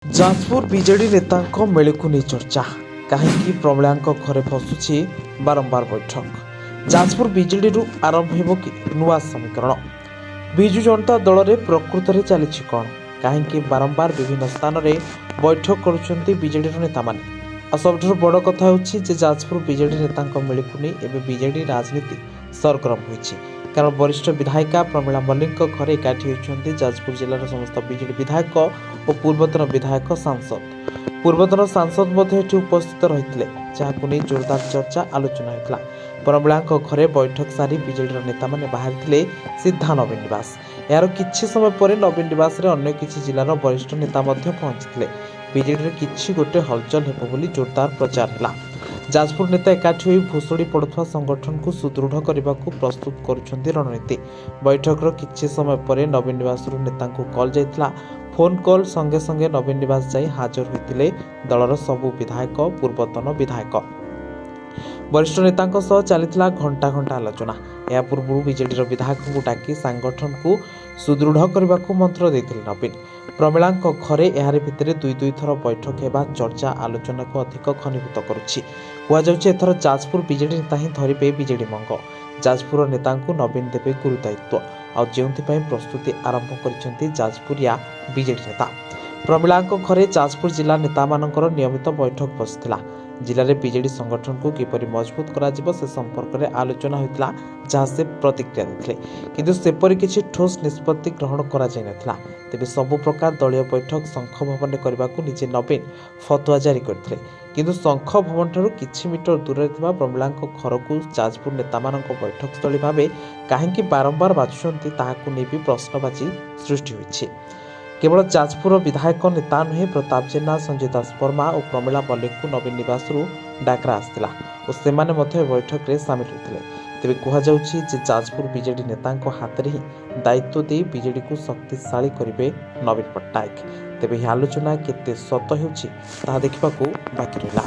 Jajpur BJD ନେତାଙ୍କ ମେଳକୁ ନେଇ ଚର୍ଚ୍ଚା। କାହିଁକି ପ୍ରମିଳାଙ୍କ ଘରେ ବସୁଛି ବାରମ୍ବାର ବୈଠକ। ଯାଜପୁର ବିଜେଡିରୁ ଆରମ୍ଭ ହେବ କି ନୂଆ ସମୀକରଣ। ବିଜୁ ଜନତା ଦଳରେ ପ୍ରକୃତରେ ଚାଲିଛି କ'ଣ? କାହିଁକି ବାରମ୍ବାର ବିଭିନ୍ନ ସ୍ଥାନରେ ବୈଠକ କରୁଛନ୍ତି ବିଜେଡିର ନେତାମାନେ। ଆଉ ସବୁଠାରୁ ବଡ଼ କଥା ହେଉଛି ଯେ ଯାଜପୁର ବିଜେଡି ନେତାଙ୍କ ମେଳକୁ ନେଇ ଏବେ ବିଜେଡି ରାଜନୀତି ସରଗରମ ହୋଇଛି। କାରଣ ବରିଷ୍ଠ ବିଧାୟିକା ପ୍ରମିଳା ମଲ୍ଲିକଙ୍କ ଘରେ ଏକାଠି ହୋଇଛନ୍ତି ଯାଜପୁର ଜିଲ୍ଲାର ସମସ୍ତ ବିଜେଡି ବିଧାୟକ ଓ ପୂର୍ବତନ ବିଧାୟକ ସାଂସଦ। ପୂର୍ବତନ ସାଂସଦ ମଧ୍ୟ ଏଠି ଉପସ୍ଥିତ ରହିଥିଲେ, ଯାହାକୁ ନେଇ ଜୋରଦାର ଚର୍ଚ୍ଚା ଆଲୋଚନା ହୋଇଥିଲା। ପ୍ରମିଳାଙ୍କ ଘରେ ବୈଠକ ସାରି ବିଜେଡିର ନେତାମାନେ ବାହାରିଥିଲେ ସିଧା ନବୀନ ନିବାସ। ଏହାର କିଛି ସମୟ ପରେ ନବୀନ ନିବାସରେ ଅନ୍ୟ କିଛି ଜିଲ୍ଲାର ବରିଷ୍ଠ ନେତା ମଧ୍ୟ ପହଞ୍ଚିଥିଲେ। ବିଜେଡିରେ କିଛି ଗୋଟେ ହଲଚଲ ହେବ ବୋଲି ଜୋରଦାର ପ୍ରଚାର ହେଲା। ଯାଜପୁର ନେତା ଏକାଠି ହୋଇ ଭୁଷୁଡ଼ି ପଡ଼ୁଥିବା ସଂଗଠନକୁ ସୁଦୃଢ଼ କରିବାକୁ ପ୍ରସ୍ତୁତ କରୁଛନ୍ତି ରଣନୀତି। ବୈଠକର କିଛି ସମୟ ପରେ ନବୀନ ନିବାସରୁ ନେତାଙ୍କୁ କଲ୍ ଯାଇଥିଲା। ଫୋନ୍ କଲ୍ ସଙ୍ଗେ ସଙ୍ଗେ ନବୀନ ନିବାସ ଯାଇ ହାଜର ହୋଇଥିଲେ ଦଳର ସବୁ ବିଧାୟକ, ପୂର୍ବତନ ବିଧାୟକ। ବରିଷ୍ଠ ନେତାଙ୍କ ସହ ଚାଲିଥିଲା ଘଣ୍ଟା ଘଣ୍ଟା ଆଲୋଚନା। ଏହା ପୂର୍ବରୁ ବିଜେଡିର ବିଧାୟକଙ୍କୁ ଡାକି ସଂଗଠନକୁ ସୁଦୃଢ଼ କରିବାକୁ ମନ୍ତ୍ର ଦେଇଥିଲେ ନବୀନ। ପ୍ରମିଳାଙ୍କ ଘରେ ଏହାରି ଭିତରେ ଦୁଇ ଥର ବୈଠକ ହେବା ଚର୍ଚ୍ଚା ଆଲୋଚନାକୁ ଅଧିକ ଘନୀଭୂତ କରୁଛି। କୁହାଯାଉଛି ଏଥର ଯାଜପୁର ବିଜେଡି ନେତା ହିଁ ଧରିବେ ବିଜେଡି ମଙ୍ଗ। ଯାଜପୁର ନେତାଙ୍କୁ ନବୀନ ଦେବେ ଗୁରୁ ଦାୟିତ୍ୱ। ଆଉ ଯେଉଁଥିପାଇଁ ପ୍ରସ୍ତୁତି ଆରମ୍ଭ କରିଛନ୍ତି ଯାଜପୁରିଆ ବିଜେଡି ନେତା। ପ୍ରମିଳାଙ୍କ ଘରେ ଯାଜପୁର ଜିଲ୍ଲା ନେତାମାନଙ୍କର ନିୟମିତ ବୈଠକ ବସିଥିଲା। ଜିଲ୍ଲାରେ ବିଜେଡି ସଂଗଠନକୁ କିପରି ମଜବୁତ କରାଯିବ ସେ ସମ୍ପର୍କରେ ଆଲୋଚନା ହୋଇଥିଲା, ଯାହା ସେ ପ୍ରତିକ୍ରିୟା ଦେଇଥିଲେ। କିନ୍ତୁ ସେପରି କିଛି ଠୋସ୍ ନିଷ୍ପତ୍ତି ଗ୍ରହଣ କରାଯାଇନଥିଲା। ତେବେ ସବୁ ପ୍ରକାର ଦଳୀୟ ବୈଠକ ଶଙ୍ଖ ଭବନରେ କରିବାକୁ ନିଜେ ନବୀନ ଫତୁଆ ଜାରି କରିଥିଲେ। କିନ୍ତୁ ଶଙ୍ଖ ଭବନଠାରୁ କିଛି ମିଟର ଦୂରରେ ଥିବା ପ୍ରମିଳାଙ୍କ ଘରକୁ ଯାଜପୁର ନେତାମାନଙ୍କ ବୈଠକସ୍ଥଳୀ ଭାବେ କାହିଁକି ବାରମ୍ବାର ବାଛୁଛନ୍ତି ତାହାକୁ ନେଇ ବି ପ୍ରଶ୍ନବାଚୀ ସୃଷ୍ଟି ହୋଇଛି। କେବଳ ଯାଜପୁର ବିଧାୟକ ନେତା ନୁହେଁ, ପ୍ରତାପ ଜେନା, ସଞ୍ଜୟ ଦାସ ବର୍ମା ଓ ପ୍ରମିଳା ମଲ୍ଲିକଙ୍କୁ ନବୀନ ନିବାସରୁ ଡାକରା ଆସିଥିଲା ଓ ସେମାନେ ମଧ୍ୟ ଏ ବୈଠକରେ ସାମିଲ ହୋଇଥିଲେ। ତେବେ କୁହାଯାଉଛି ଯେ ଯାଜପୁର ବିଜେଡି ନେତାଙ୍କ ହାତରେ ହିଁ ଦାୟିତ୍ୱ ଦେଇ ବିଜେଡିକୁ ଶକ୍ତିଶାଳୀ କରିବେ ନବୀନ ପଟ୍ଟନାୟକ। ତେବେ ଏହି ଆଲୋଚନା କେତେ ସତ ହେଉଛି ତାହା ଦେଖିବାକୁ ବାକି ରହିଲା।